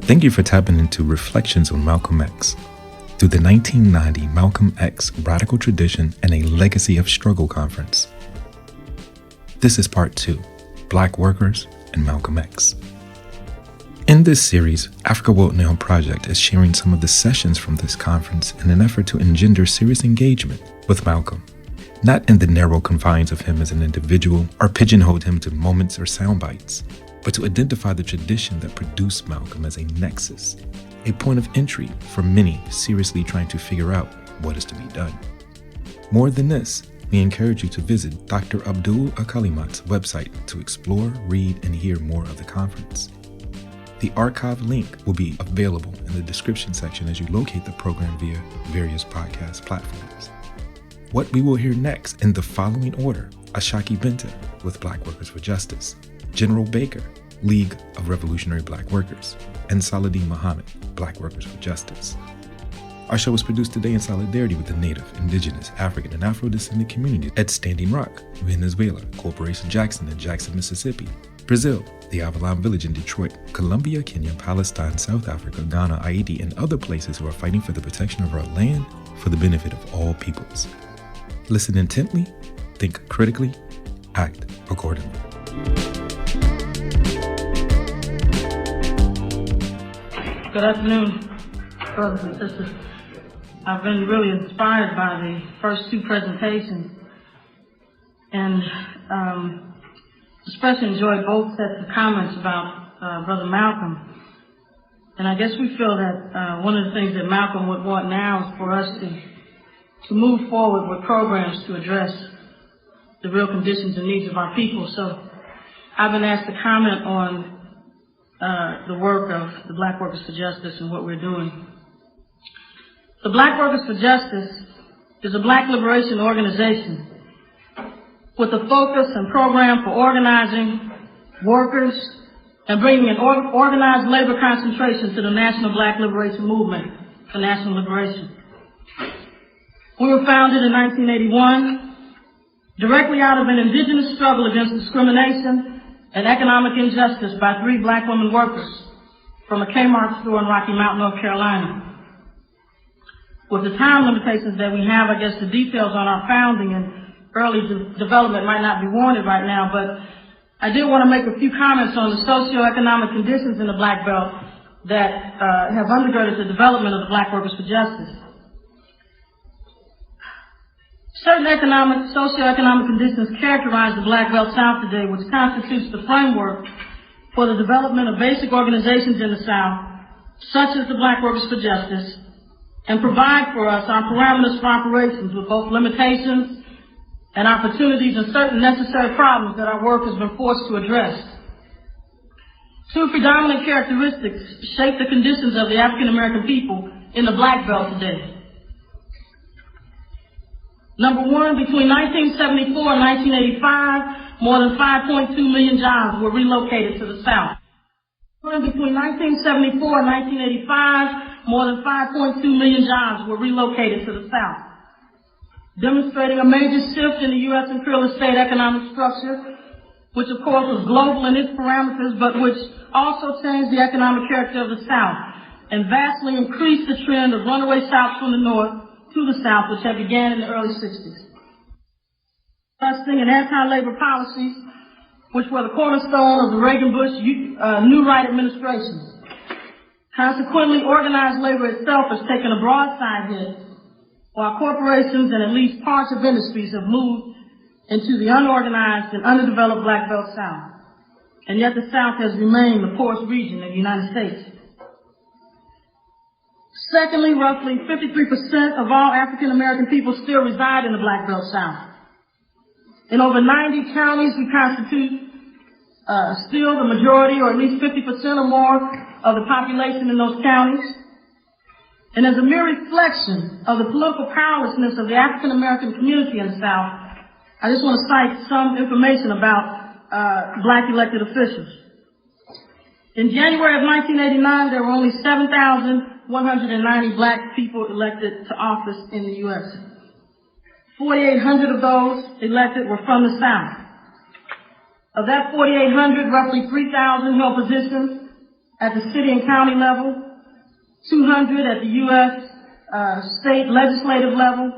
Thank you for tapping into Reflections on Malcolm X. Through the 1990 Malcolm X Radical Tradition and a Legacy of Struggle Conference. This is part 2, Black Workers and Malcolm X. In this series, Africa World Now Project is sharing some of the sessions from this conference in an effort to engender serious engagement with Malcolm, not in the narrow confines of him as an individual or pigeonhole him to moments or soundbites, but to identify the tradition that produced Malcolm as a nexus, a point of entry for many seriously trying to figure out what is to be done. More than this, we encourage you to visit Dr. Abdul Akalimat's website to explore, read, and hear more of the conference. The archive link will be available in the description section as you locate the program via various podcast platforms. What we will hear next in the following order: Ashaki Binta with Black Workers for Justice, General Baker, League of Revolutionary Black Workers, and Saladin Muhammad, Black Workers for Justice. Our show was produced today in solidarity with the Native, Indigenous, African, and Afro-descendant communities at Standing Rock, Venezuela, Corporation Jackson in Jackson, Mississippi, Brazil, the Avalon Village in Detroit, Colombia, Kenya, Palestine, South Africa, Ghana, Haiti, and other places who are fighting for the protection of our land for the benefit of all peoples. Listen intently, think critically, act accordingly. Good afternoon, brothers and sisters. I've been really inspired by the first two presentations and especially enjoyed both sets of comments about Brother Malcolm. And I guess we feel that one of the things that Malcolm would want now is for us to move forward with programs to address the real conditions and needs of our people. So I've been asked to comment on the work of the Black Workers for Justice and what we're doing. The Black Workers for Justice is a black liberation organization with a focus and program for organizing workers and bringing an organized labor concentration to the National Black Liberation Movement for national liberation. We were founded in 1981, directly out of an indigenous struggle against discrimination and economic injustice by 3 black women workers from a Kmart store in Rocky Mount, North Carolina. With the time limitations that we have, I guess the details on our founding and early development might not be warranted right now, but I did want to make a few comments on the socioeconomic conditions in the Black Belt that have undergirded the development of the Black Workers for Justice. Certain socioeconomic conditions characterize the Black Belt South today, which constitutes the framework for the development of basic organizations in the South, such as the Black Workers for Justice, and provide for us our parameters for operations with both limitations and opportunities and certain necessary problems that our work has been forced to address. 2 predominant characteristics shape the conditions of the African American people in the Black Belt today. Number 1, between 1974 and 1985, more than 5.2 million jobs were relocated to the South. Between 1974 and 1985, more than 5.2 million jobs were relocated to the South, demonstrating a major shift in the U.S. imperial estate economic structure, which of course was global in its parameters, but which also changed the economic character of the South and vastly increased the trend of runaway South from the North to the South, which had began in the early 60s. Investing in anti-labor policies, which were the cornerstone of the Reagan-Bush New Right administration. Consequently, organized labor itself has taken a broadside hit, while corporations and at least parts of industries have moved into the unorganized and underdeveloped Black Belt South. And yet the South has remained the poorest region in the United States. Secondly, roughly 53% of all African American people still reside in the Black Belt South. In over 90 counties, we constitute still the majority, or at least 50% or more, of the population in those counties. And as a mere reflection of the political powerlessness of the African American community in the South, I just want to cite some information about black elected officials. In January of 1989, there were only 7,190 black people elected to office in the U.S. 4,800 of those elected were from the South. Of that 4,800, roughly 3,000 held positions at the city and county level, 200 at the U.S. State legislative level,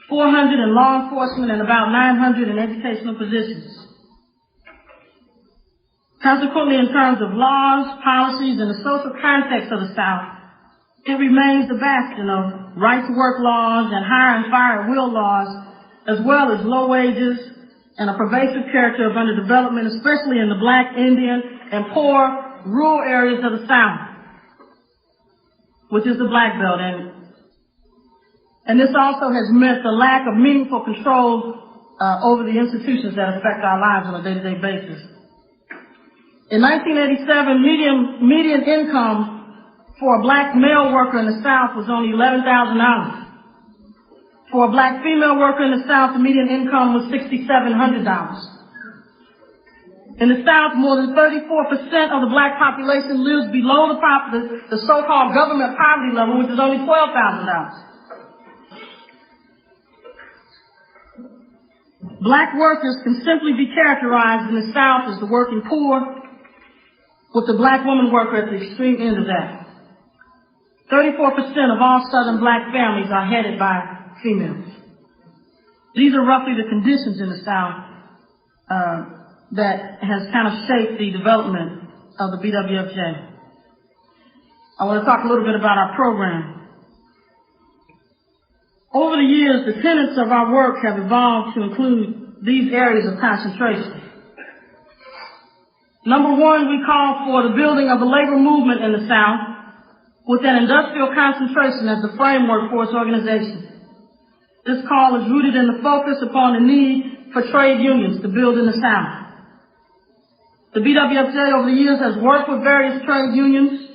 400 in law enforcement, and about 900 in educational positions. Consequently, in terms of laws, policies, and the social context of the South, it remains the bastion of right-to-work laws and hire and fire at will laws, as well as low wages and a pervasive character of underdevelopment, especially in the Black, Indian, and poor rural areas of the South, which is the Black Belt. And this also has meant the lack of meaningful control over the institutions that affect our lives on a day-to-day basis. In 1987, median income for a Black male worker in the South was only $11,000. For a Black female worker in the South, the median income was $6,700. In the South, more than 34% of the Black population lives below the so-called government poverty level, which is only $12,000. Black workers can simply be characterized in the South as the working poor, with the Black woman worker at the extreme end of that. 34% of all Southern Black families are headed by females. These are roughly the conditions in the South that has kind of shaped the development of the BWFJ. I want to talk a little bit about our program. Over the years, the tenets of our work have evolved to include these areas of concentration. Number one, we call for the building of a labor movement in the South with an industrial concentration as the framework for its organization. This call is rooted in the focus upon the need for trade unions to build in the South. The BWFJ over the years has worked with various trade unions.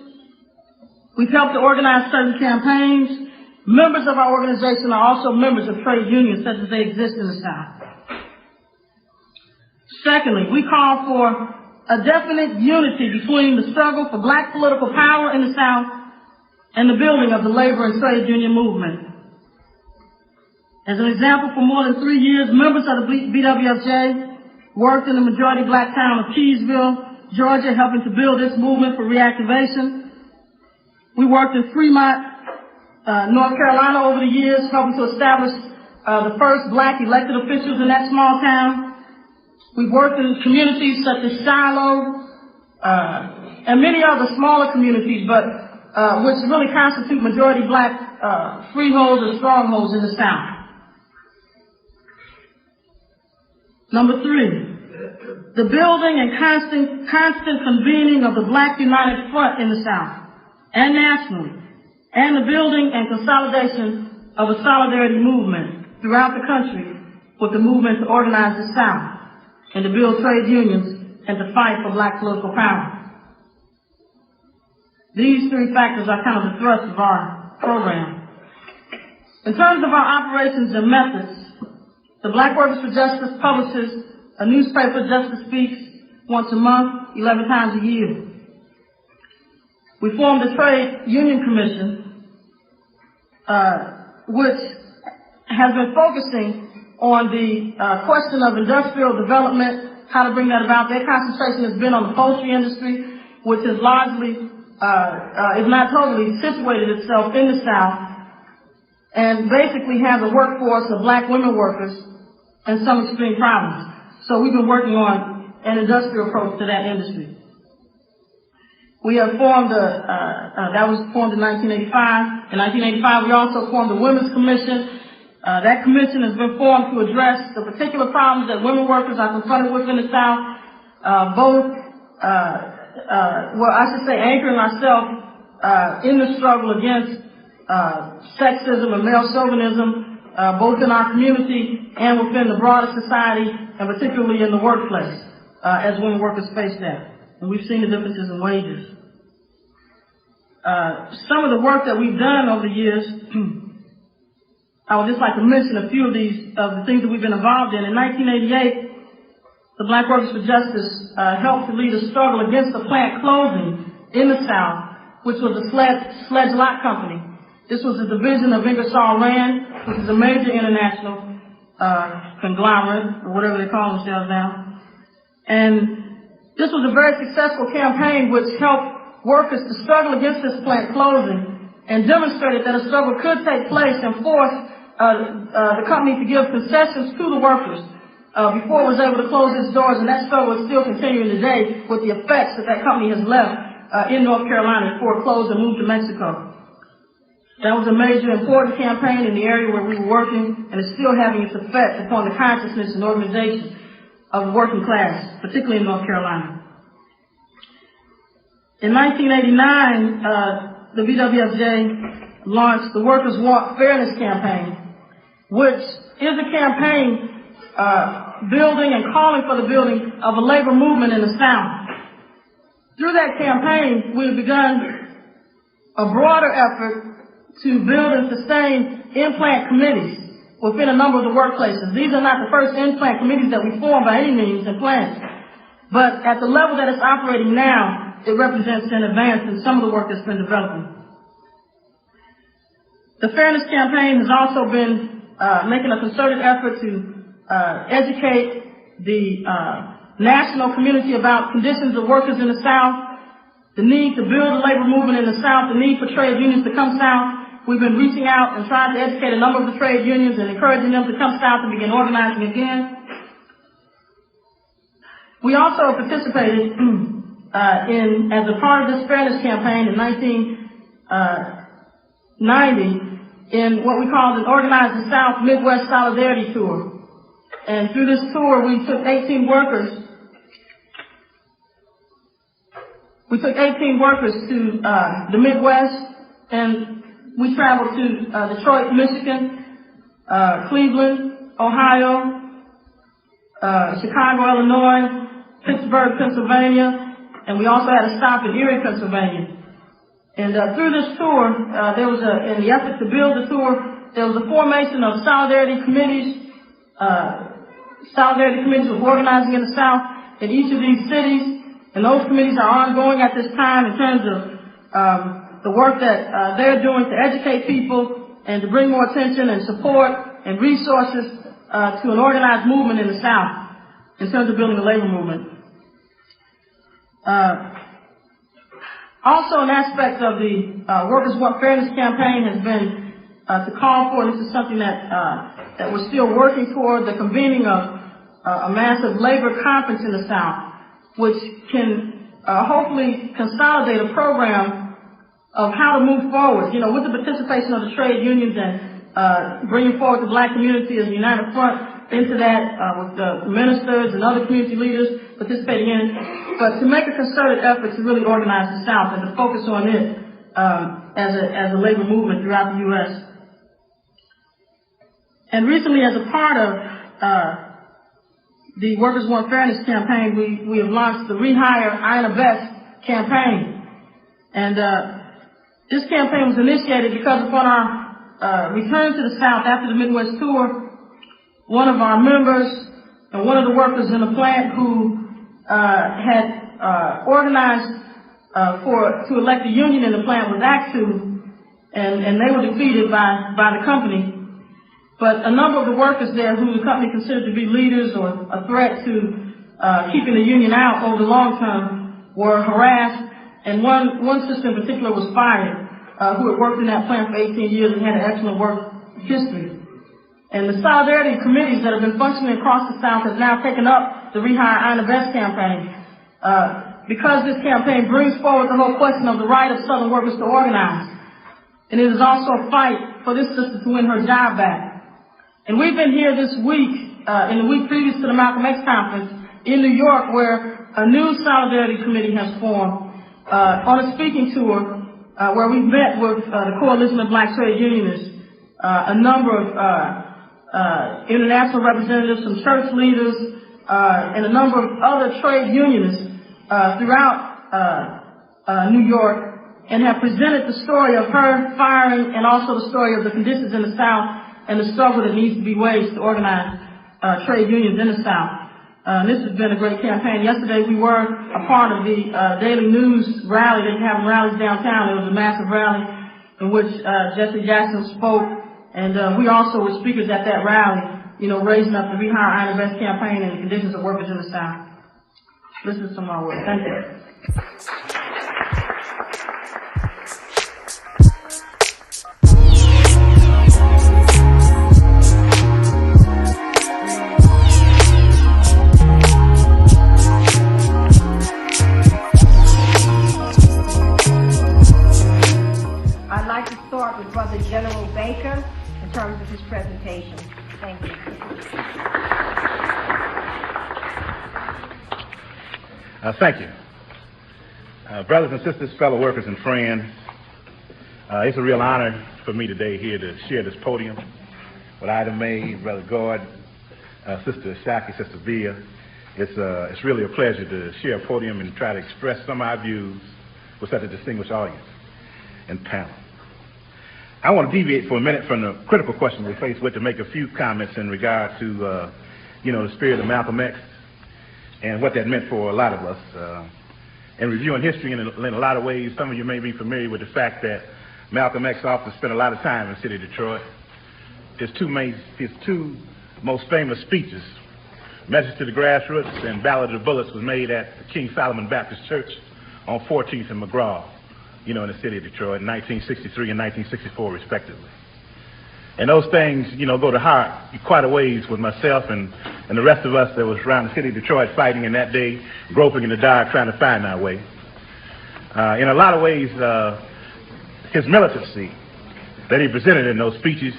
We've helped to organize certain campaigns. Members of our organization are also members of trade unions such as they exist in the South. Secondly, we call for a definite unity between the struggle for Black political power in the South and the building of the labor and trade union movement. As an example, for more than 3 years, members of the BWFJ worked in the majority Black town of Keysville, Georgia, helping to build this movement for reactivation. We worked in Fremont, North Carolina over the years, helping to establish the first Black elected officials in that small town. We've worked in communities such as Shiloh and many other smaller communities, but which really constitute majority Black freeholds or strongholds in the South. Number three, the building and constant convening of the Black United Front in the South and nationally, and the building and consolidation of a solidarity movement throughout the country with the movement to organize the South and to build trade unions and to fight for Black political power. These three factors are kind of the thrust of our program. In terms of our operations and methods, the Black Workers for Justice publishes a newspaper, Justice Speaks, once a month, 11 times a year. We formed a trade union commission, which has been focusing on the question of industrial development, how to bring that about. Their concentration has been on the poultry industry, which is largely, if not totally, situated itself in the South, and basically has a workforce of Black women workers and some extreme problems. So we've been working on an industrial approach to that industry. We have formed that was formed in 1985. In 1985, we also formed a Women's Commission. That commission has been formed to address the particular problems that women workers are confronted with in the South, anchoring ourselves in the struggle against sexism and male chauvinism, both in our community and within the broader society, and particularly in the workplace, as women workers face that. And we've seen the differences in wages. Some of the work that we've done over the years, I would just like to mention a few of the things that we've been involved in. In 1988, the Black Workers for Justice helped to lead a struggle against the plant closing in the South, which was a Sledge Lot Company. This was a division of Ingersoll Rand, which is a major international conglomerate, or whatever they call themselves now. And This was a very successful campaign which helped workers to struggle against this plant closing and demonstrated that a struggle could take place and force the company to give concessions to the workers before it was able to close its doors, and that struggle is still continuing today with the effects that company has left in North Carolina before it closed and moved to Mexico. That was a major important campaign in the area where we were working, and it's still having its effect upon the consciousness and organization of the working class, particularly in North Carolina. In 1989, the BWFJ launched the Workers Want Fairness campaign, which is a campaign building and calling for the building of a labor movement in the South. Through that campaign, we have begun a broader effort to build and sustain in-plant committees within a number of the workplaces. These are not the first in-plant committees that we form by any means in plants, but at the level that it's operating now, it represents an advance in some of the work that's been developing. The Fairness Campaign has also been making a concerted effort to educate the national community about conditions of workers in the South, the need to build a labor movement in the South, the need for trade unions to come south. We've been reaching out and trying to educate a number of the trade unions and encouraging them to come south and begin organizing again. We also participated as a part of this fairness campaign in 1990 in what we called an Organize the South Midwest Solidarity Tour. And through this tour, we took 18 workers. We took 18 workers to the Midwest, and we traveled to Detroit, Michigan, Cleveland, Ohio, Chicago, Illinois, Pittsburgh, Pennsylvania, and we also had a stop in Erie, Pennsylvania. And through this tour, in the effort to build the tour, there was a formation of solidarity committees. Solidarity committees were organizing in the South in each of these cities, and those committees are ongoing at this time in terms of the work that they're doing to educate people and to bring more attention and support and resources to an organized movement in the South in terms of building a labor movement. Also, an aspect of the Workers Want Fairness campaign has been to call for, and this is something that we're still working toward, the convening of a massive labor conference in the South, which can hopefully consolidate a program of how to move forward, with the participation of the trade unions and bringing forward the black community as a united front into that, with the ministers and other community leaders participating in it, but to make a concerted effort to really organize the South and to focus on it as a labor movement throughout the U.S. And recently, as a part of the Workers Want Fairness campaign, we have launched the Rehire Ina Best campaign. And this campaign was initiated because upon our return to the South after the Midwest tour, one of our members and one of the workers in the plant who had organized to elect a union in the plant was asked to, and they were defeated by the company. But a number of the workers there who the company considered to be leaders or a threat to keeping the union out over the long term were harassed, and one sister in particular was fired, who had worked in that plant for 18 years and had an excellent work history. And the solidarity committees that have been functioning across the South have now taken up the Rehire Ina Best campaign, because this campaign brings forward the whole question of the right of Southern workers to organize. And it is also a fight for this sister to win her job back. And we've been here this week, in the week previous to the Malcolm X conference in New York, where a new solidarity committee has formed on a speaking tour, where we've met with the Coalition of Black Trade Unionists, a number of international representatives, some church leaders, and a number of other trade unionists throughout New York, and have presented the story of her firing and also the story of the conditions in the South and the struggle that needs to be waged to organize trade unions in the South. This has been a great campaign. Yesterday we were a part of the Daily News rally. They have rallies downtown. There was a massive rally in which Jesse Jackson spoke, and we also were speakers at that rally, raising up the Rehire Ina Best campaign and the conditions of workers in the South. listen to my work. Thank you. I'd like to start with Brother General Baker in terms of his presentation. Thank you. Thank you. Brothers and sisters, fellow workers and friends, it's a real honor for me today here to share this podium with Ida Mae, Brother Gordon, Sister Ashaki, Sister Via. It's really a pleasure to share a podium and try to express some of our views with such a distinguished audience and panel. I want to deviate for a minute from the critical question we're faced with to make a few comments in regard to, the spirit of Malcolm X and what that meant for a lot of us. In reviewing history in a lot of ways, some of you may be familiar with the fact that Malcolm X often spent a lot of time in the city of Detroit. His two most famous speeches, Message to the Grassroots and Ballad of the Bullets, was made at the King Solomon Baptist Church on 14th and McGraw, in the city of Detroit in 1963 and 1964, respectively. And those things, go to heart quite a ways with myself and the rest of us that was around the city of Detroit fighting in that day, groping in the dark, trying to find our way. In a lot of ways, his militancy that he presented in those speeches,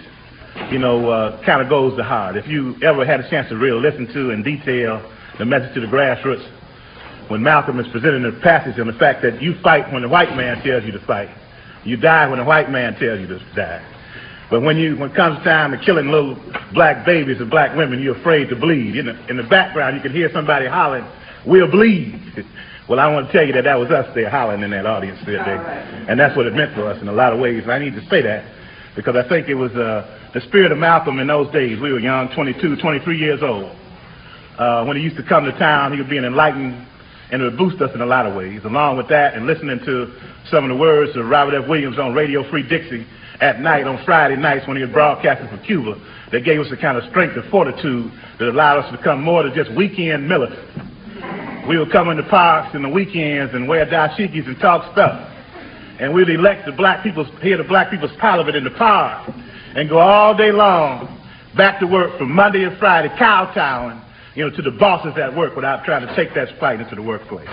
kind of goes to heart. If you ever had a chance to really listen to in detail the Message to the Grassroots, when Malcolm is presenting the passage on the fact that you fight when the white man tells you to fight, you die when the white man tells you to die. But when it comes time to killing little black babies and black women, you're afraid to bleed. In the background, you can hear somebody hollering, "We'll bleed." Well, I want to tell you that was us there hollering in that audience that day. And that's what it meant for us in a lot of ways. And I need to say that because I think it was the spirit of Malcolm in those days. We were young, 22, 23 years old. When he used to come to town, he was being enlightened, and it would boost us in a lot of ways. Along with that, and listening to some of the words of Robert F. Williams on Radio Free Dixie at night on Friday nights when he was broadcasting from Cuba, that gave us the kind of strength and fortitude that allowed us to become more than just weekend militants. We would come into parks in the weekends and wear dashikis and talk stuff. And we'd elect hear the black people's parliament in the park and go all day long back to work from Monday and Friday, kowtowing, to the bosses at work without trying to take that fight into the workplace.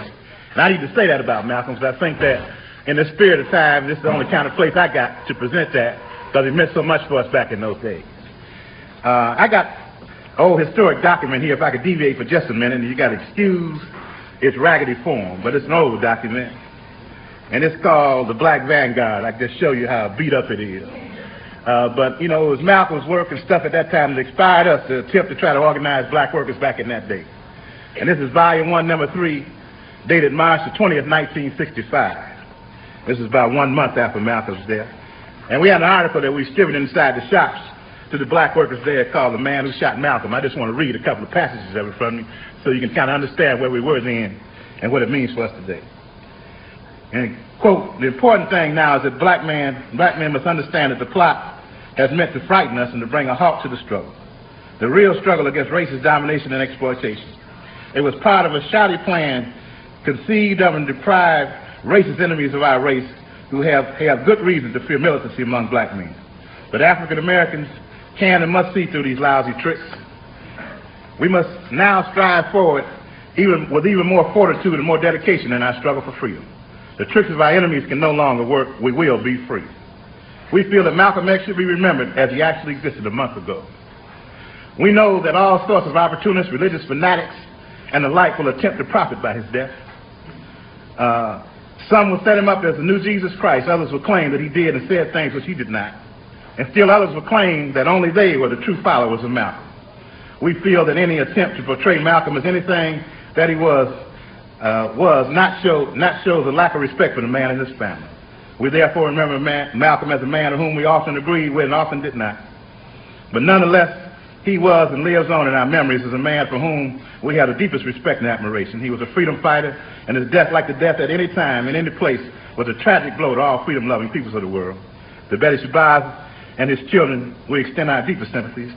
And I need to say that about Malcolm, because I think that in the spirit of time, this is the only kind of place I got to present that, because it meant so much for us back in those days. I got an old historic document here, if I could deviate for just a minute, and you got to excuse its raggedy form, but it's an old document, and it's called The Black Vanguard. I can just show you how beat up it is. But it was Malcolm's work and stuff at that time that inspired us to attempt to try to organize black workers back in that day. And this is volume 1, number 3, dated March the 20th, 1965. This is about 1 month after Malcolm's death. And we had an article that we distributed inside the shops to the black workers there called The Man Who Shot Malcolm. I just want to read a couple of passages of it from you so you can kind of understand where we were then and what it means for us today. And quote, "The important thing now is that black men must understand that the plot has meant to frighten us and to bring a halt to the struggle. The real struggle against racist domination and exploitation. It was part of a shoddy plan conceived of and deprived racist enemies of our race who have good reason to fear militancy among black men. But African Americans can and must see through these lousy tricks. We must now strive forward with even more fortitude and more dedication in our struggle for freedom. The tricks of our enemies can no longer work. We will be free. We feel that Malcolm X should be remembered as he actually existed a month ago. We know that all sorts of opportunists, religious fanatics, and the like will attempt to profit by his death. Some will set him up as the new Jesus Christ. Others will claim that he did and said things which he did not. And still others will claim that only they were the true followers of Malcolm. We feel that any attempt to portray Malcolm as anything that he was not shows a lack of respect for the man and his family. We therefore remember Malcolm as a man of whom we often agreed with and often did not. But nonetheless, he was and lives on in our memories as a man for whom we have the deepest respect and admiration. He was a freedom fighter, and his death, like the death at any time, in any place, was a tragic blow to all freedom-loving peoples of the world. To Betty Shabazz and his children, we extend our deepest sympathies.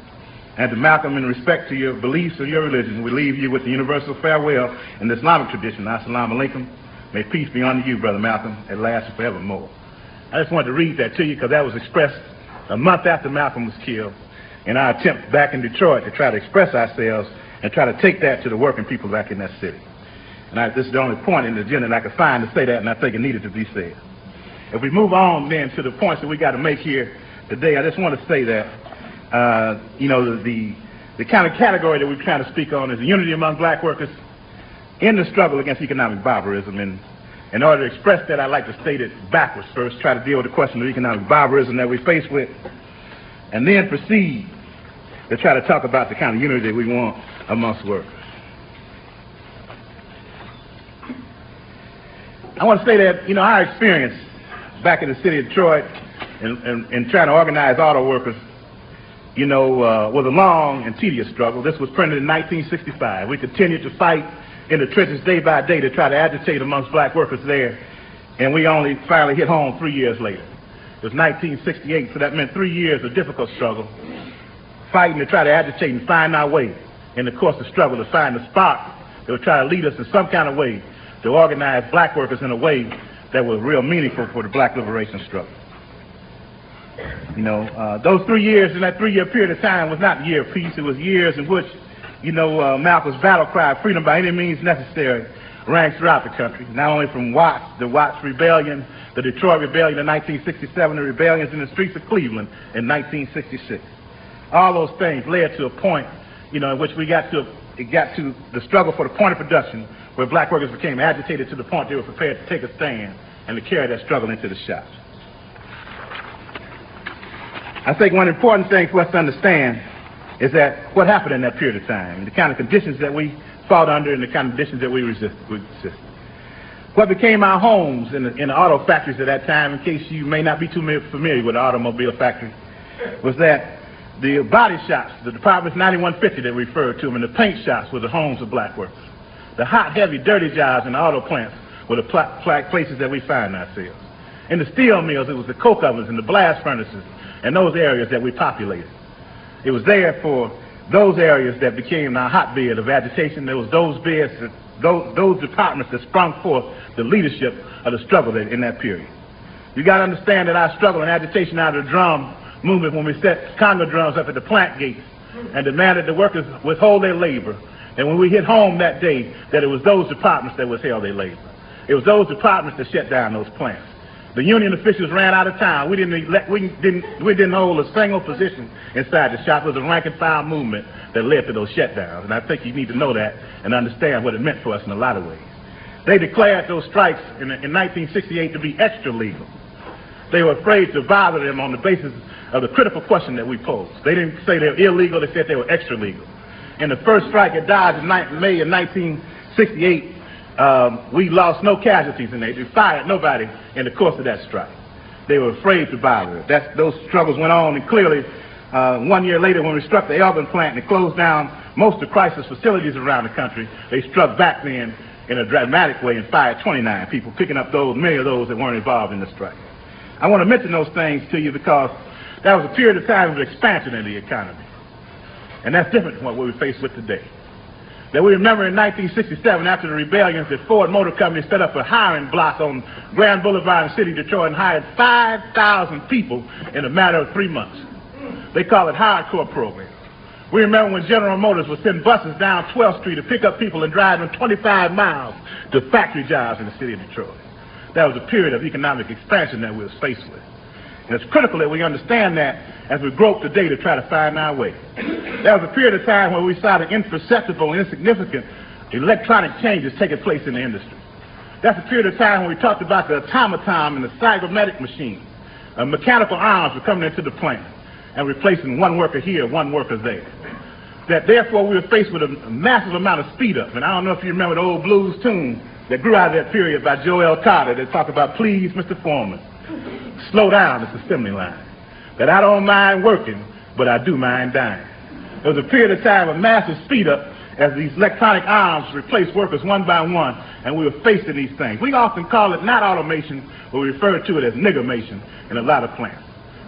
And to Malcolm, in respect to your beliefs or your religion, we leave you with the universal farewell in the Islamic tradition. Assalamu alaikum. May peace be unto you, Brother Malcolm, at last and forevermore. I just wanted to read that to you because that was expressed a month after Malcolm was killed in our attempt back in Detroit to try to express ourselves and try to take that to the working people back in that city. And this is the only point in the agenda that I could find to say that, and I think it needed to be said. If we move on then to the points that we got to make here today, I just want to say that, you know, the kind of category that we're trying to speak on is the unity among black workers in the struggle against economic barbarism. And in order to express that, I'd like to state it backwards first, try to deal with the question of economic barbarism that we're faced with, and then proceed to try to talk about the kind of unity that we want amongst workers. I want to say that, you know, our experience back in the city of Detroit in trying to organize auto workers, you know, was a long and tedious struggle. This was printed in 1965. We continued to fight in the trenches day by day to try to agitate amongst black workers there, and we only finally hit home 3 years later. It was 1968, so that meant 3 years of difficult struggle, fighting to try to agitate and find our way in the course of struggle to find the spark that would try to lead us in some kind of way to organize black workers in a way that was real meaningful for the black liberation struggle. You know, those 3 years, in that 3-year period of time, was not a year of peace. It was years in which, you know, Malcolm's battle cry, freedom by any means necessary, rang throughout the country, not only from Watts, the Watts Rebellion, the Detroit Rebellion in 1967, the rebellions in the streets of Cleveland in 1966. All those things led to a point, you know, in which it got to the struggle for the point of production, where black workers became agitated to the point they were prepared to take a stand and to carry that struggle into the shops. I think one important thing for us to understand is that what happened in that period of time, and the kind of conditions that we fought under and the kind of conditions that we resisted. What became our homes in the auto factories at that time, in case you may not be too familiar with the automobile factory, was that the body shops, the departments 9150 that we referred to them, and the paint shops were the homes of black workers. The hot, heavy, dirty jobs in the auto plants were the places that we find ourselves. In the steel mills, it was the coke ovens and the blast furnaces and those areas that we populated. It was there for those areas that became our hotbed of agitation. There was those beds, those departments that sprung forth the leadership of the struggle in that period. You got to understand that our struggle and agitation out of the drum movement, when we set Congo drums up at the plant gates and demanded the workers withhold their labor, and when we hit home that day, that it was those departments that withheld their labor. It was those departments that shut down those plants. The union officials ran out of town. We didn't hold a single position inside the shop. It was a rank and file movement that led to those shutdowns, and I think you need to know that and understand what it meant for us in a lot of ways. They declared those strikes in 1968 to be extra legal. They were afraid to bother them on the basis of the critical question that we posed. They didn't say they were illegal, they said they were extra legal. In the first strike at Dodge in May of 1968, we lost no casualties in there. They fired nobody in the course of that strike. They were afraid to bother it. Those struggles went on, and clearly 1 year later when we struck the Elgin plant and it closed down most of the crisis facilities around the country, they struck back then in a dramatic way and fired 29 people, picking up many of those that weren't involved in the strike. I want to mention those things to you because that was a period of time of expansion in the economy. And that's different from what we're faced with today. That we remember in 1967, after the rebellions, that Ford Motor Company set up a hiring block on Grand Boulevard in the city of Detroit and hired 5,000 people in a matter of 3 months. They call it hardcore program. We remember when General Motors would send buses down 12th Street to pick up people and drive them 25 miles to factory jobs in the city of Detroit. That was a period of economic expansion that we were faced with. And it's critical that we understand that as we grope today to try to find our way. There was a period of time where we saw the imperceptible and insignificant electronic changes taking place in the industry. That's a period of time when we talked about the automaton and the cybernetic machine. Mechanical arms were coming into the plant and replacing one worker here, one worker there. That therefore we were faced with a massive amount of speed up. And I don't know if you remember the old blues tune that grew out of that period by Joel Carter that talked about, please, Mr. Foreman, slow down this assembly line. That I don't mind working, but I do mind dying. There was a period of time of massive speed up as these electronic arms replaced workers one by one, and we were facing these things. We often call it not automation, but we refer to it as niggermation in a lot of plants.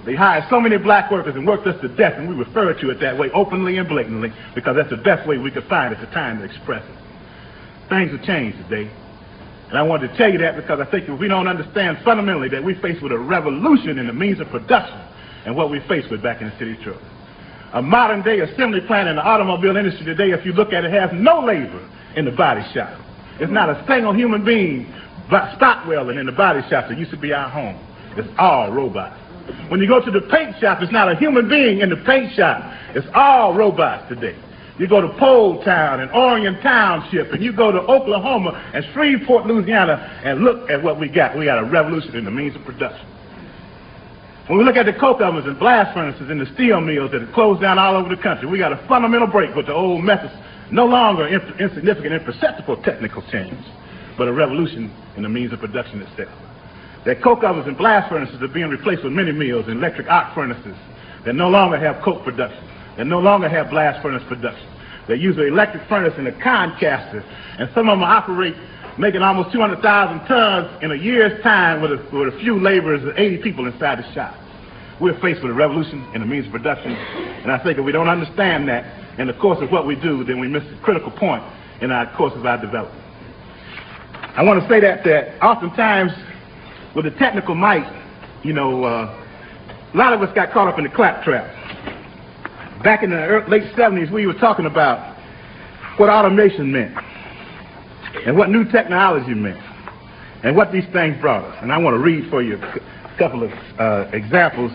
They hired so many black workers and worked us to death, and we refer to it that way openly and blatantly because that's the best way we could find at the time to express it. Things have changed today. And I wanted to tell you that because I think if we don't understand fundamentally that we face with a revolution in the means of production and what we face with back in the city of Detroit. A modern day assembly plant in the automobile industry today, if you look at it, has no labor in the body shop. It's not a single human being stock welding in the body shop that used to be our home. It's all robots. When you go to the paint shop, it's not a human being in the paint shop. It's all robots today. You go to Pole Town and Orion Township, and you go to Oklahoma and Shreveport, Louisiana, and look at what we got. We got a revolution in the means of production. When we look at the coke ovens and blast furnaces and the steel mills that have closed down all over the country, we got a fundamental break with the old methods, no longer insignificant, imperceptible technical change, but a revolution in the means of production itself. That coke ovens and blast furnaces are being replaced with mini mills and electric arc furnaces that no longer have coke production, that no longer have blast furnace production. They use an electric furnace and a concaster, and some of them operate making almost 200,000 tons in a year's time with a few laborers and 80 people inside the shop. We're faced with a revolution in the means of production, and I think if we don't understand that in the course of what we do, then we miss a critical point in our course of our development. I want to say that oftentimes with the technical might, a lot of us got caught up in the claptrap. Back in the late 70s, we were talking about what automation meant and what new technology meant and what these things brought us. And I want to read for you a couple of examples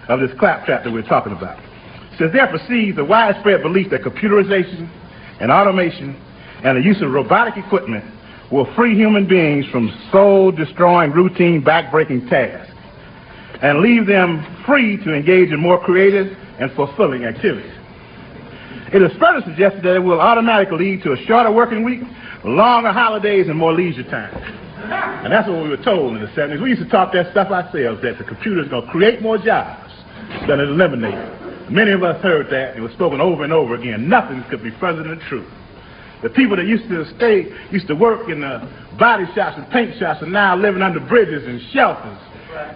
of this claptrap that we're talking about. It says, there proceeds a widespread belief that computerization and automation and the use of robotic equipment will free human beings from soul-destroying, routine, back-breaking tasks and leave them free to engage in more creative and fulfilling activities. It is further suggested that it will automatically lead to a shorter working week, longer holidays, and more leisure time. And that's what we were told in the 70s. We used to talk that stuff ourselves, that the computer is going to create more jobs than it eliminates. Many of us heard that. It was spoken over and over again. Nothing could be further than the truth. The people that used to work in the body shops and paint shops are now living under bridges and shelters,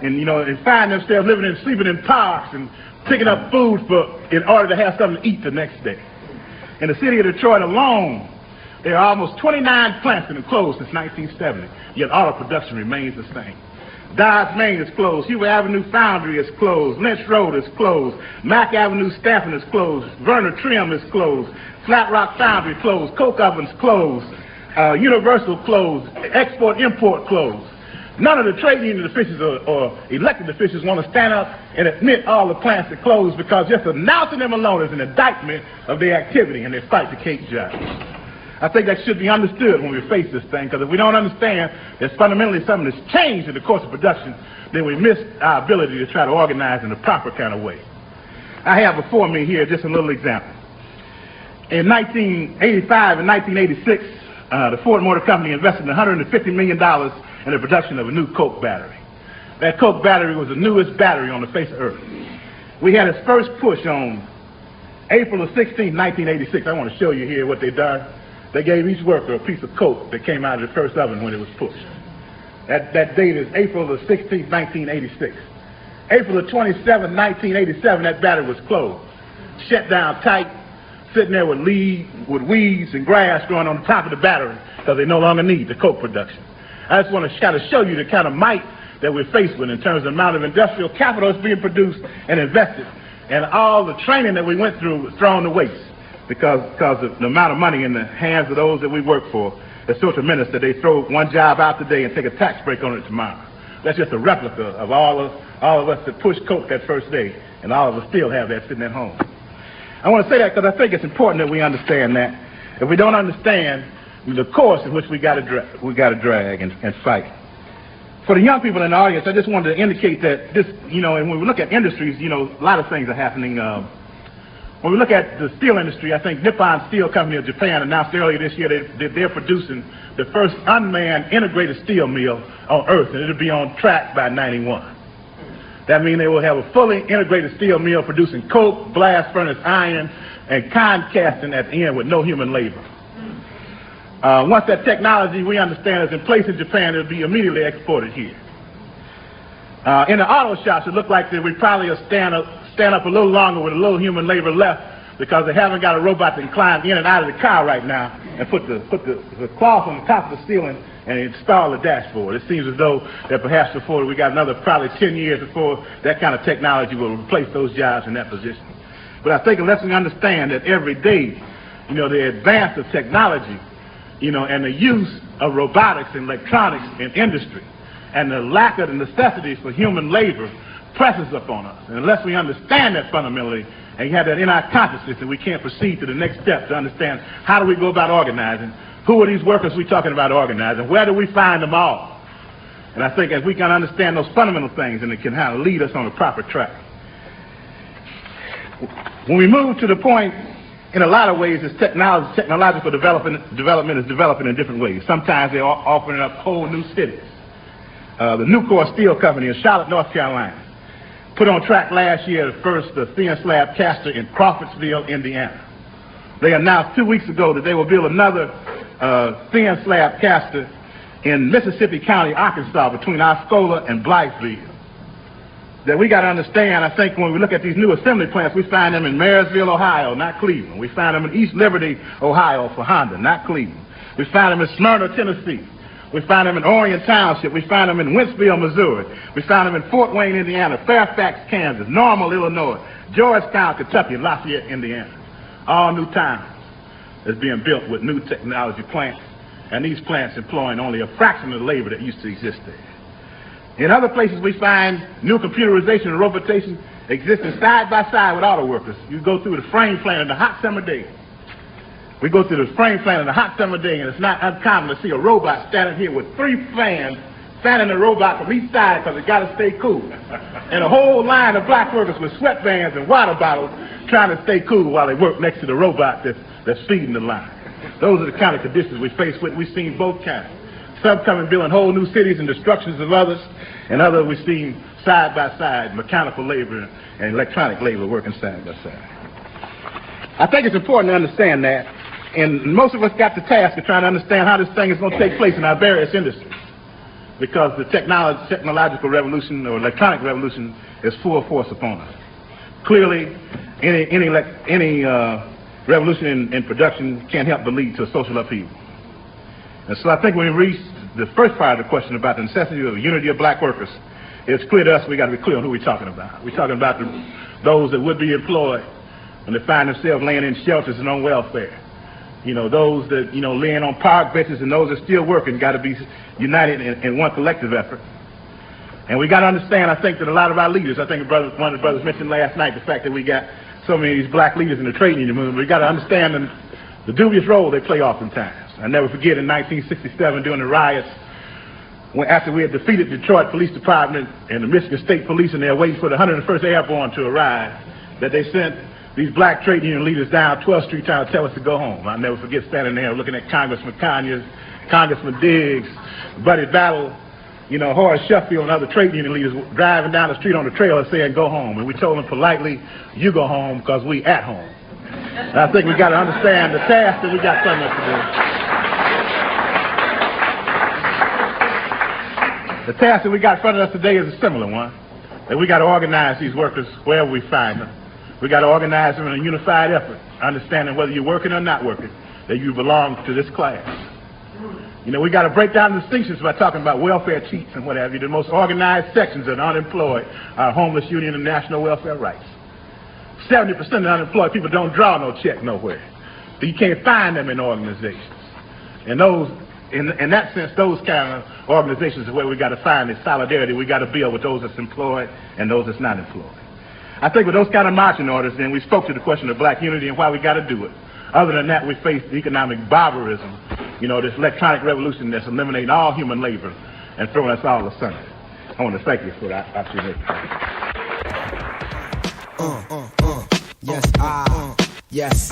and and find themselves sleeping in parks and picking up food in order to have something to eat the next day. In the city of Detroit alone, there are almost 29 plants that have closed since 1970, yet auto production remains the same. Dodge Main is closed, Hoover Avenue Foundry is closed, Lynch Road is closed, Mack Avenue Staffing is closed, Verner Trim is closed, Flat Rock Foundry closed, Coke Ovens closed, Universal closed, Export-Import closed. None of the trade union officials or elected officials want to stand up and admit all the plants that closed because just announcing them alone is an indictment of their activity and their fight to keep jobs. I think that should be understood when we face this thing, because if we don't understand that fundamentally something has changed in the course of production, then we miss our ability to try to organize in the proper kind of way. I have before me here just a little example. In 1985 and 1986, the Ford Motor Company invested $150 million in the production of a new Coke battery. That Coke battery was the newest battery on the face of Earth. We had its first push on April the 16th, 1986. I want to show you here what they done. They gave each worker a piece of Coke that came out of the first oven when it was pushed. That date is April the 16th, 1986. April the 27th, 1987, that battery was closed, shut down tight, sitting there with weeds and grass growing on the top of the battery because they no longer need the Coke production. I just want to kind of show you the kind of might that we're faced with in terms of the amount of industrial capital that's being produced and invested, and all the training that we went through was thrown to waste because of the amount of money in the hands of those that we work for is so tremendous that they throw one job out today and take a tax break on it tomorrow. That's just a replica of all of us that pushed Coke that first day, and all of us still have that sitting at home. I want to say that because I think it's important that we understand that. If we don't understand the course in which we got to drag and fight. For the young people in the audience, I just wanted to indicate that this, and when we look at industries, a lot of things are happening. When we look at the steel industry, I think Nippon Steel Company of Japan announced earlier this year that they're producing the first unmanned integrated steel mill on Earth, and it'll be on track by '91. That means they will have a fully integrated steel mill producing coke, blast furnace iron, and concasting at the end with no human labor. Once that technology, we understand, is in place in Japan, it'll be immediately exported here. In the auto shops, it looked like that we probably will stand up a little longer with a little human labor left because they haven't got a robot that can climb in and out of the car right now and put the cloth on the top of the ceiling and install the dashboard. It seems as though that perhaps before we got another probably 10 years before that kind of technology will replace those jobs in that position. But I think unless we understand that every day, the advance of technology, and the use of robotics and electronics in industry and the lack of the necessities for human labor presses upon us. And unless we understand that fundamentally and have that in our consciousness, and we can't proceed to the next step to understand how do we go about organizing, who are these workers we're talking about organizing, where do we find them all? And I think as we can understand those fundamental things, and it can kind of lead us on a proper track. When we move to the point, in a lot of ways, this technological development is developing in different ways. Sometimes they're offering up whole new cities. The Nucor Steel Company in Charlotte, North Carolina, put on track last year the first thin slab caster in Crawfordsville, Indiana. They announced 2 weeks ago that they will build another thin slab caster in Mississippi County, Arkansas, between Osceola and Blytheville. That we got to understand, I think when we look at these new assembly plants, we find them in Marysville, Ohio, not Cleveland. We find them in East Liberty, Ohio for Honda, not Cleveland. We find them in Smyrna, Tennessee. We find them in Orion Township. We find them in Wentzville, Missouri. We find them in Fort Wayne, Indiana, Fairfax, Kansas, Normal, Illinois, Georgetown, Kentucky, and Lafayette, Indiana. All new towns that's being built with new technology plants, and these plants employing only a fraction of the labor that used to exist there. In other places, we find new computerization and robotation existing side by side with auto workers. You go through the frame plant in the hot summer day. We go through the frame plant in the hot summer day, and it's not uncommon to see a robot standing here with 3 fans fanning the robot from each side because it's got to stay cool. And a whole line of black workers with sweatbands and water bottles trying to stay cool while they work next to the robot that's feeding the line. Those are the kind of conditions we face with. We've seen both kinds. Some coming building whole new cities and destructions of others, and others we've seen side by side mechanical labor and electronic labor working side by side. I think it's important to understand that, and most of us got the task of trying to understand how this thing is going to take place in our various industries, because the technological revolution or electronic revolution is full force upon us. Clearly, any revolution in production can't help but lead to a social upheaval. And so I think when we reach the first part of the question about the necessity of the unity of black workers, it's clear to us we got to be clear on who we're talking about. We're talking about those that would be employed when they find themselves laying in shelters and on welfare. Those that, laying on park benches, and those that still working got to be united in one collective effort. And we got to understand, I think, that a lot of our leaders, I think one of the brothers mentioned last night, the fact that we got so many of these black leaders in the trade union movement, we got to understand the dubious role they play oftentimes. I never forget in 1967 during the riots, after we had defeated Detroit Police Department and the Michigan State Police, and they were waiting for the 101st Airborne to arrive, that they sent these black trade union leaders down 12th Street trying to tell us to go home. I'll never forget standing there looking at Congressman Conyers, Congressman Diggs, Buddy Battle, Horace Sheffield and other trade union leaders driving down the street on the trailer saying go home. And we told them politely, you go home because we at home. And I think we got to understand the task that we got coming up to do. The task that we got in front of us today is a similar one, that we got to organize these workers wherever we find them. We got to organize them in a unified effort, understanding whether you're working or not working, that you belong to this class. We got to break down the distinctions by talking about welfare cheats and what have you. The most organized sections of the unemployed are homeless union and national welfare rights. 70% of the unemployed people don't draw no check nowhere. So you can't find them in organizations. And those, in that sense, those kind of organizations is where we got to find the solidarity we got to build with those that's employed and those that's not employed. I think with those kind of marching orders, then we spoke to the question of black unity and why we got to do it. Other than that, we face economic barbarism, this electronic revolution that's eliminating all human labor and throwing us all asunder. I want to thank you for that opportunity. Yes, I Yes,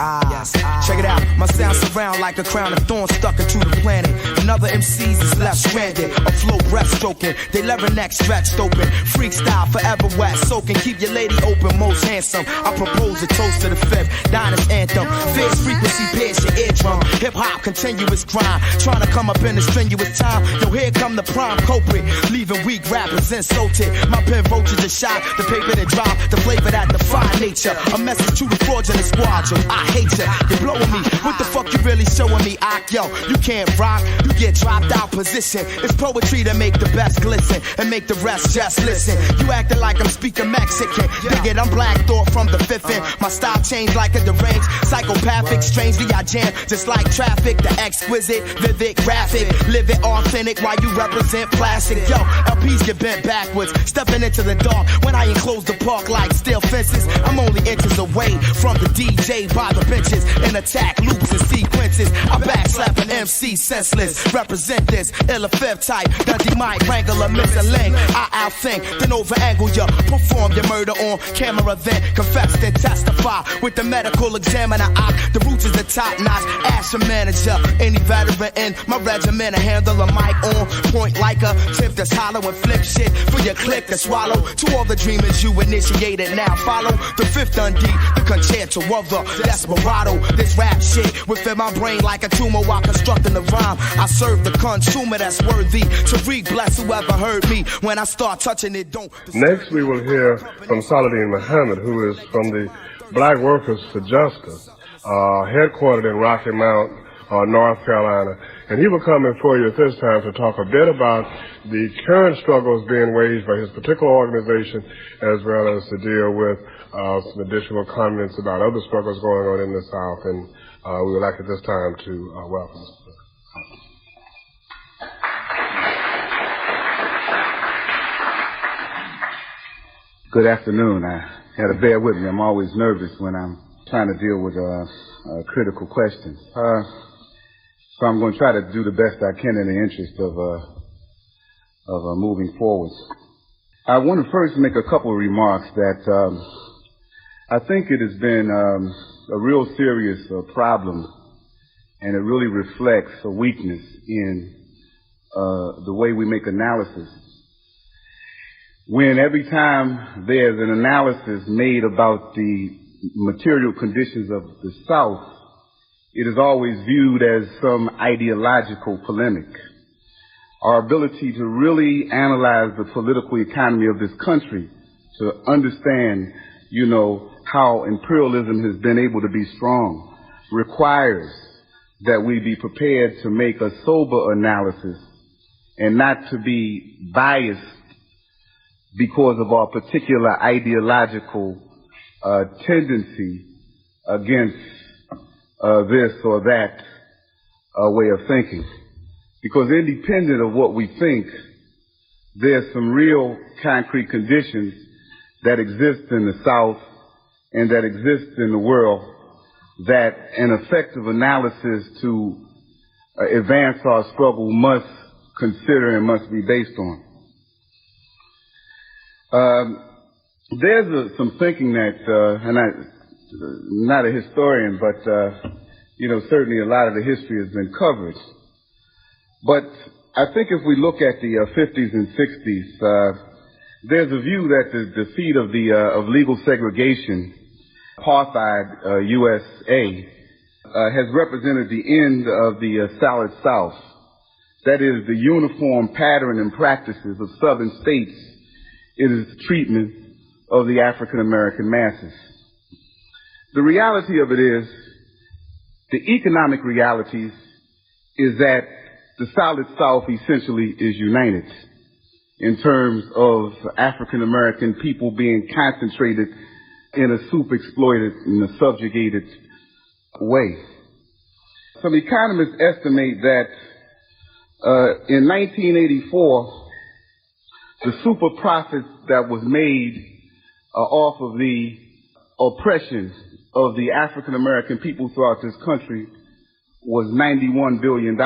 check it out. My sound surround like a crown of thorns stuck into the planet. Another MCs is left stranded. A flow breaststroking. They leather neck stretched open. Freestyle forever wet soaking. Keep your lady open, most handsome. I propose a toast to the fifth. Diners anthem. Fierce frequency pierce your eardrum. Hip hop, continuous crime. Trying to come up in a strenuous time. Yo, here come the prime culprit. Leaving weak rappers insulted. My pen roaches a shot. The paper that drop. The flavor that define nature. A message to the fraudulent squad. I hate ya, you're blowing me. What the fuck you really showing me? Yo, you can't rock, you get dropped out position. It's poetry to make the best glisten and make the rest just listen. You acting like I'm speaking Mexican. Dig it, I'm Black Thought from the fifth end. My style changed like a deranged, psychopathic. Strangely I jam, just like traffic. The exquisite, vivid, graphic. Live it authentic while you represent plastic. Yo, LPs get bent backwards, stepping into the dark. When I enclose the park like steel fences, I'm only inches away from the DJ by the benches and attack loops and sequences. I backslap an MC senseless. Represent this ill fifth type. Dundee might wrangle a missing link. I outthink, then overangle ya. Perform your murder on camera, then confess and testify with the medical examiner. The roots is the top notch. Ask your manager, any veteran in my regiment, I handle a mic on point like a tip that's hollow and flip shit for your click to swallow. To all the dreamers you initiated, now follow the fifth Dundee, the concerto of the desperado. This rap shit within my brain like a tumor while constructing the rhyme. I serve the consumer that's worthy to read. Bless whoever heard me. When I start touching it, don't. Next we will hear from Saladin Muhammad, who is from the Black Workers for Justice, headquartered in Rocky Mount, North Carolina. And he will come in for you at this time to talk a bit about the current struggles being waged by his particular organization, as well as to deal with some additional comments about other struggles going on in the South. And we would like at this time to welcome Mr. Good afternoon. I had to bear with me. I'm always nervous when I'm trying to deal with critical questions. So I'm going to try to do the best I can in the interest of moving forward. I want to first make a couple of remarks that I think it has been a real serious problem, and it really reflects a weakness in the way we make analysis. When every time there's an analysis made about the material conditions of the South, it is always viewed as some ideological polemic. Our ability to really analyze the political economy of this country, to understand, how imperialism has been able to be strong, requires that we be prepared to make a sober analysis and not to be biased because of our particular ideological tendency against this or that way of thinking. Because independent of what we think, there's some real concrete conditions that exist in the South and that exist in the world that an effective analysis to advance our struggle must consider and must be based on. There's some thinking that, and I'm not a historian, but, certainly a lot of the history has been covered. But I think if we look at the 50s and 60s, there's a view that the defeat of legal segregation, apartheid USA, has represented the end of the Solid South. That is, the uniform pattern and practices of Southern states in its treatment of the African American masses. The reality of it is, the economic realities is that the Solid South essentially is united in terms of African American people being concentrated in a soup-exploited and a subjugated way. Some economists estimate that in 1984, the super profit that was made off of the oppression of the African American people throughout this country was $91 billion,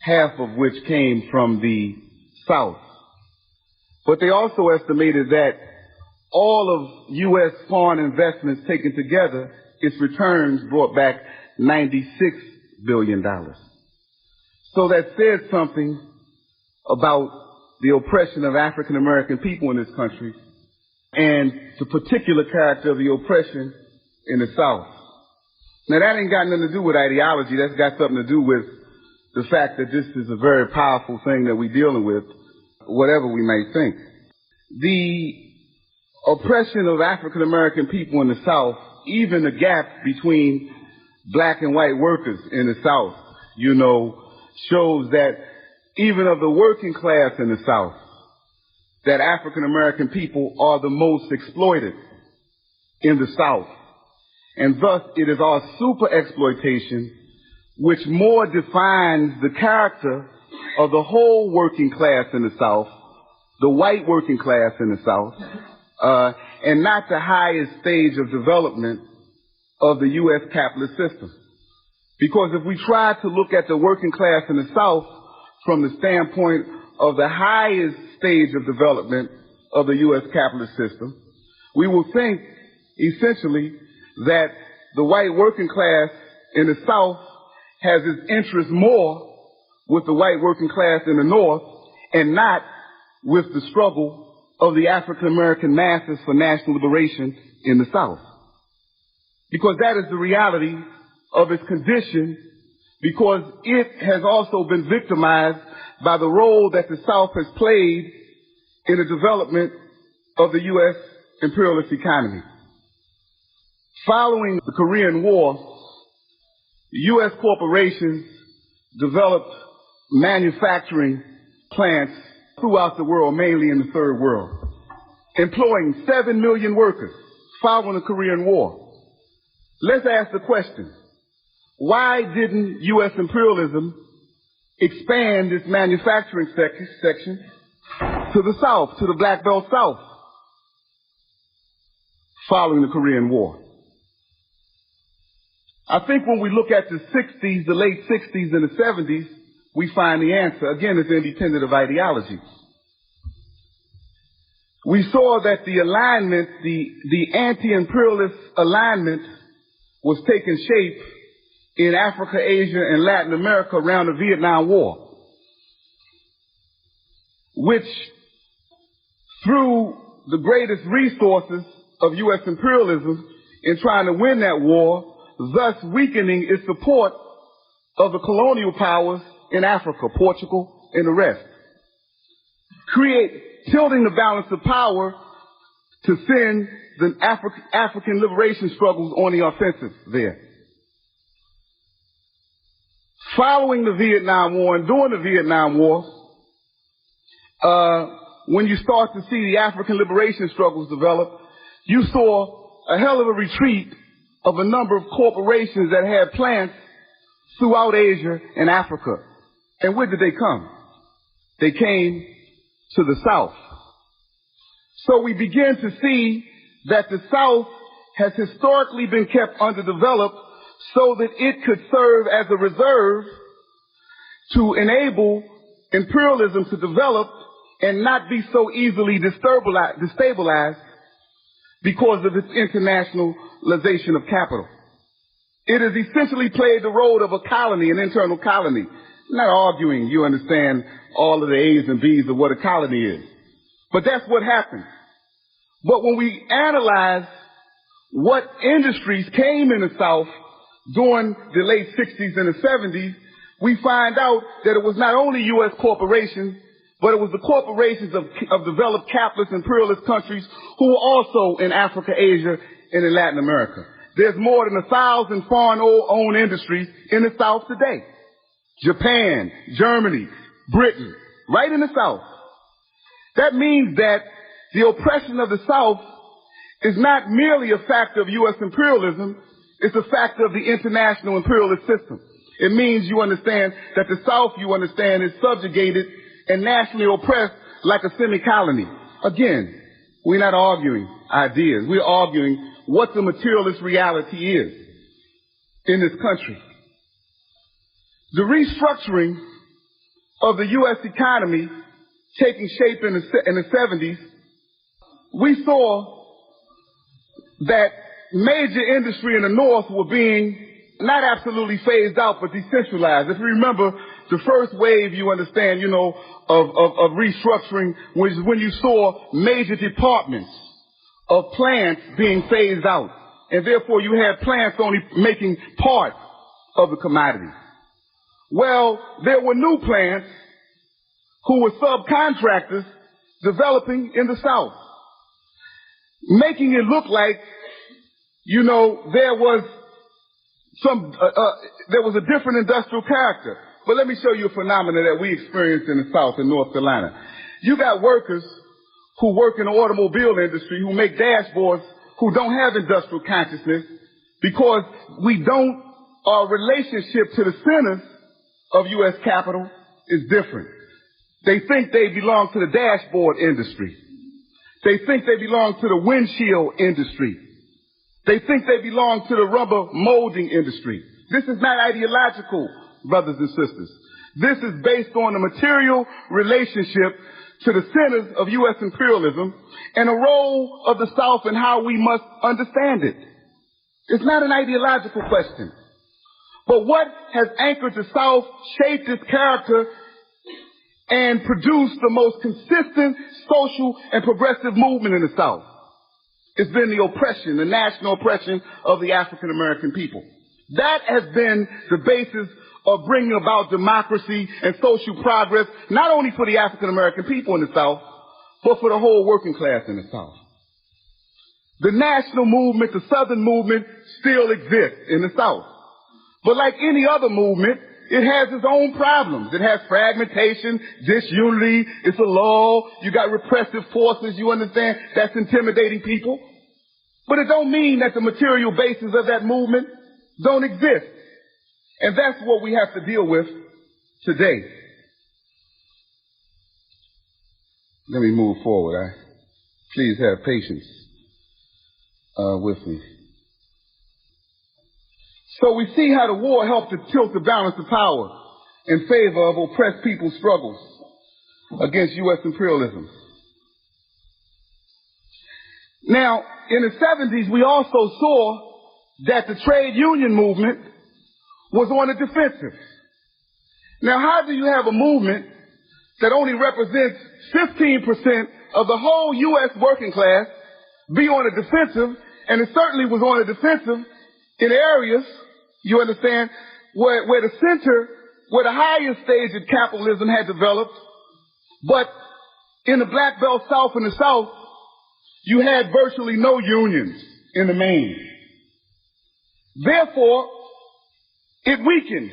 half of which came from the South. But they also estimated that all of U.S. foreign investments taken together, its returns brought back $96 billion. So that says something about the oppression of African American people in this country and the particular character of the oppression in the South. Now that ain't got nothing to do with ideology, that's got something to do with the fact that this is a very powerful thing that we're dealing with, whatever we may think. The oppression of African American people in the South, even the gap between black and white workers in the South, shows that even of the working class in the South, that African American people are the most exploited in the South. And thus it is our super exploitation which more defines the character of the whole working class in the South, the white working class in the South, and not the highest stage of development of the U.S. capitalist system. Because if we try to look at the working class in the South from the standpoint of the highest stage of development of the U.S. capitalist system, we will think essentially that the white working class in the South has its interest more with the white working class in the North and not with the struggle of the African American masses for national liberation in the South. Because that is the reality of its condition, because it has also been victimized by the role that the South has played in the development of the U.S. imperialist economy. Following the Korean War, U.S. corporations developed manufacturing plants throughout the world, mainly in the Third World, employing 7 million workers following the Korean War. Let's ask the question, why didn't U.S. imperialism expand its manufacturing section to the South, to the Black Belt South, following the Korean War? I think when we look at the 60s, the late 60s and the 70s, we find the answer. Again, it's independent of ideology. We saw that the alignment, the anti-imperialist alignment was taking shape in Africa, Asia, and Latin America around the Vietnam War, which through the greatest resources of U.S. imperialism in trying to win that war, thus weakening its support of the colonial powers in Africa, Portugal, and the rest. Tilting the balance of power to send the African liberation struggles on the offensive there. Following the Vietnam War and during the Vietnam War, when you start to see the African liberation struggles develop, you saw a hell of a retreat of a number of corporations that had plants throughout Asia and Africa. And where did they come? They came to the South. So we begin to see that the South has historically been kept underdeveloped so that it could serve as a reserve to enable imperialism to develop and not be so easily destabilized because of its internationalization of capital. It has essentially played the role of a colony, an internal colony. I'm not arguing you understand all of the A's and B's of what a colony is. But that's what happened. But when we analyze what industries came in the South during the late 60s and the 70s, we find out that it was not only U.S. corporations, but it was the corporations of developed capitalist imperialist countries who were also in Africa, Asia, and in Latin America. There's more than 1,000 foreign-owned industries in the South today. Japan, Germany, Britain, right in the South. That means that the oppression of the South is not merely a factor of U.S. imperialism, it's a factor of the international imperialist system. It means you understand that the South, you understand, is subjugated and nationally oppressed like a semi-colony. Again, we're not arguing ideas. We're arguing what the materialist reality is in this country. The restructuring of the U.S. economy taking shape in the 70s, we saw that major industry in the North were being not absolutely phased out, but decentralized. If you remember, the first wave, you understand, of restructuring was when you saw major departments of plants being phased out. And therefore, you had plants only making part of the commodity. Well, there were new plants who were subcontractors developing in the South, making it look like, there was a different industrial character. But let me show you a phenomenon that we experienced in the South, in North Carolina. You got workers who work in the automobile industry who make dashboards who don't have industrial consciousness because our relationship to the centers of U.S. capital is different. They think they belong to the dashboard industry. They think they belong to the windshield industry. They think they belong to the rubber molding industry. This is not ideological, brothers and sisters. This is based on the material relationship to the centers of U.S. imperialism and the role of the South and how we must understand it. It's not an ideological question. But what has anchored the South, shaped its character, and produced the most consistent social and progressive movement in the South? It's been the oppression, the national oppression of the African American people. That has been the basis of bringing about democracy and social progress, not only for the African American people in the South, but for the whole working class in the South. The national movement, the Southern movement, still exists in the South. But like any other movement, it has its own problems. It has fragmentation, disunity, it's a lull, you got repressive forces, you understand, that's intimidating people. But it don't mean that the material basis of that movement don't exist. And that's what we have to deal with today. Let me move forward. Please have patience with me. So we see how the war helped to tilt the balance of power in favor of oppressed people's struggles against U.S. imperialism. Now, in the 70s, we also saw that the trade union movement was on the defensive. Now, how do you have a movement that only represents 15% of the whole U.S. working class be on the defensive, and it certainly was on the defensive in areas, you understand, where the center, where the highest stage of capitalism had developed, but in the Black Belt South and the South, you had virtually no unions in the main. Therefore, it weakened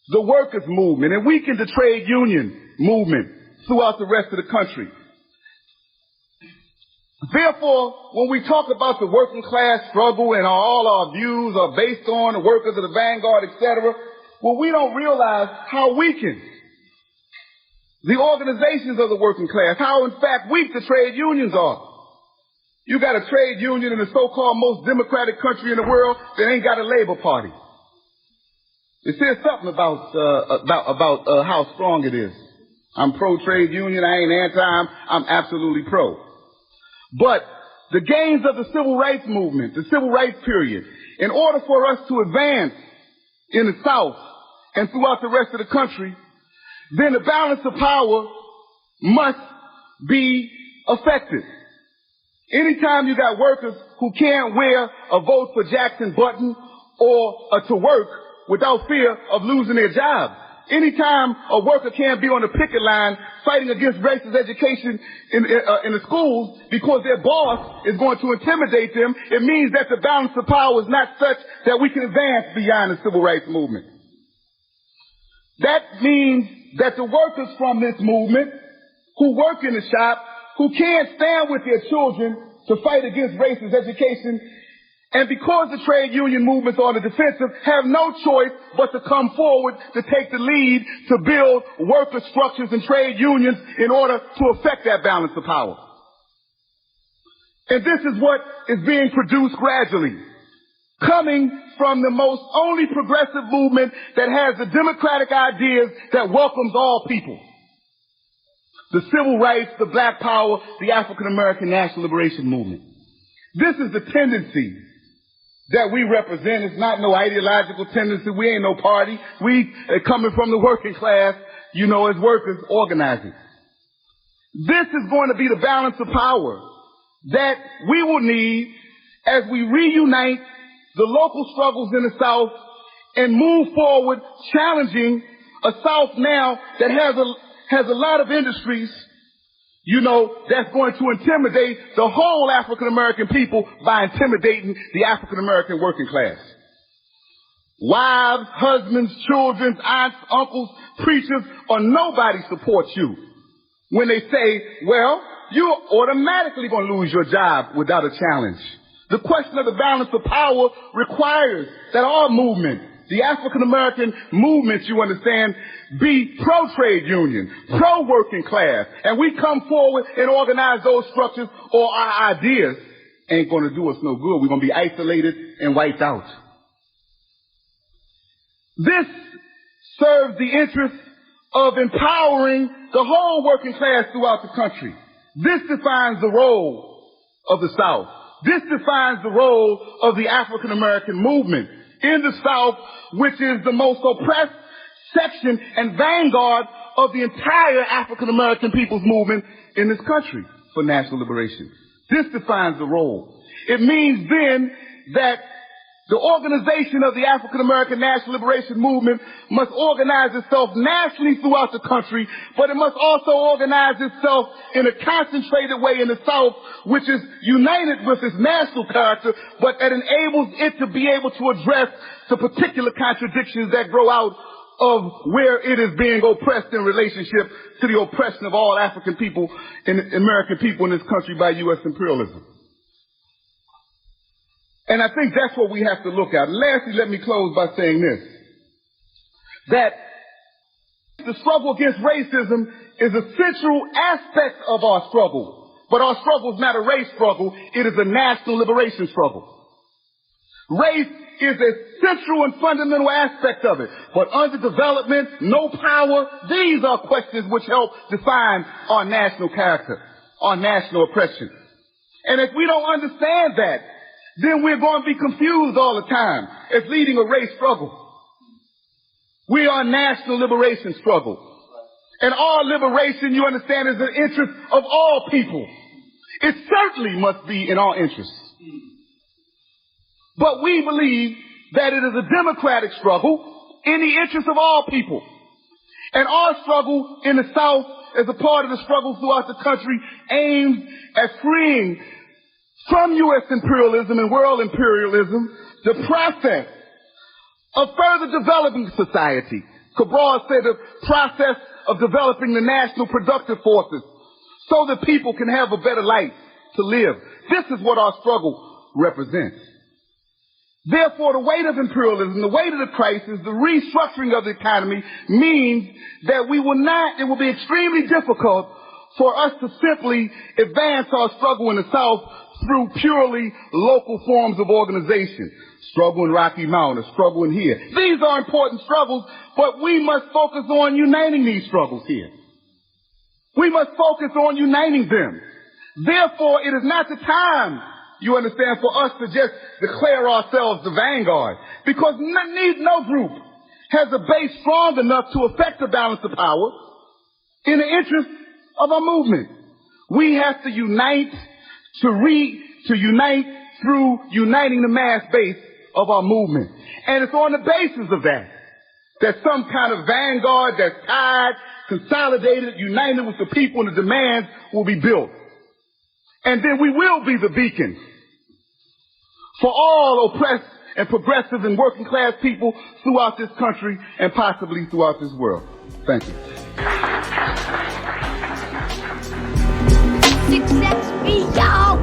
the workers' movement. It weakened the trade union movement throughout the rest of the country. Therefore, when we talk about the working class struggle and all our views are based on the workers of the vanguard, etc., well, we don't realize how weakened the organizations of the working class, how in fact weak the trade unions are. You got a trade union in the so-called most democratic country in the world that ain't got a labor party. It says something about how strong it is. I'm pro-trade union, I ain't anti, I'm absolutely pro. But the gains of the civil rights movement, the civil rights period, in order for us to advance in the South and throughout the rest of the country, then the balance of power must be affected. Anytime you got workers who can't wear a vote for Jackson button or to work without fear of losing their job, anytime a worker can't be on the picket line fighting against racist education in the schools because their boss is going to intimidate them, it means that the balance of power is not such that we can advance beyond the civil rights movement. That means that the workers from this movement who work in the shop, who can't stand with their children to fight against racist education, and because the trade union movement's on the defensive, have no choice but to come forward to take the lead to build worker structures and trade unions in order to affect that balance of power. And this is what is being produced gradually, coming from the most only progressive movement that has the democratic ideas that welcomes all people. The civil rights, the black power, the African American national liberation movement. This is the tendency that we represent. It's not no ideological tendency. We ain't no party. We coming from the working class, you know, as workers organizing. This is going to be the balance of power that we will need as we reunite the local struggles in the South and move forward challenging a South now that has a lot of industries, you know, that's going to intimidate the whole African American people by intimidating the African American working class. Wives, husbands, children, aunts, uncles, preachers, or nobody supports you when they say, well, you're automatically going to lose your job without a challenge. The question of the balance of power requires that our movement, the African American movement, you understand, be pro-trade union, pro-working class, and we come forward and organize those structures, or our ideas ain't going to do us no good. We're going to be isolated and wiped out. This serves the interest of empowering the whole working class throughout the country. This defines the role of the South. This defines the role of the African American movement in the South, which is the most oppressed section and vanguard of the entire African American people's movement in this country for national liberation. This defines the role. It means then that the organization of the African American National Liberation Movement must organize itself nationally throughout the country, but it must also organize itself in a concentrated way in the South, which is united with its national character, but that enables it to be able to address the particular contradictions that grow out of where it is being oppressed in relationship to the oppression of all African people and American people in this country by U.S. imperialism. And I think that's what we have to look at. And lastly, let me close by saying this, that the struggle against racism is a central aspect of our struggle. But our struggle is not a race struggle. It is a national liberation struggle. Race is a central and fundamental aspect of it. But underdevelopment, no power, these are questions which help define our national character, our national oppression. And if we don't understand that, then we're going to be confused all the time as leading a race struggle. We are a national liberation struggle. And our liberation, you understand, is the interest of all people. It certainly must be in our interest. But we believe that it is a democratic struggle in the interest of all people. And our struggle in the South, as a part of the struggle throughout the country, aims at freeing from U.S. imperialism and world imperialism the process of further developing society. Cabral said the process of developing the national productive forces so that people can have a better life to live. This is what our struggle represents. Therefore, the weight of imperialism, the weight of the crisis, the restructuring of the economy means that it will be extremely difficult for us to simply advance our struggle in the South through purely local forms of organization. Struggle in Rocky Mountain, a struggle in here. These are important struggles, but we must focus on uniting these struggles here. We must focus on uniting them. Therefore, it is not the time, you understand, for us to just declare ourselves the vanguard, because no group has a base strong enough to affect the balance of power in the interest of our movement. We have to unite to unite through uniting the mass base of our movement. And it's on the basis of that some kind of vanguard that's tied, consolidated, united with the people and the demands will be built. And then we will be the beacon for all oppressed and progressive and working class people throughout this country and possibly throughout this world. Thank you. Success be y'all.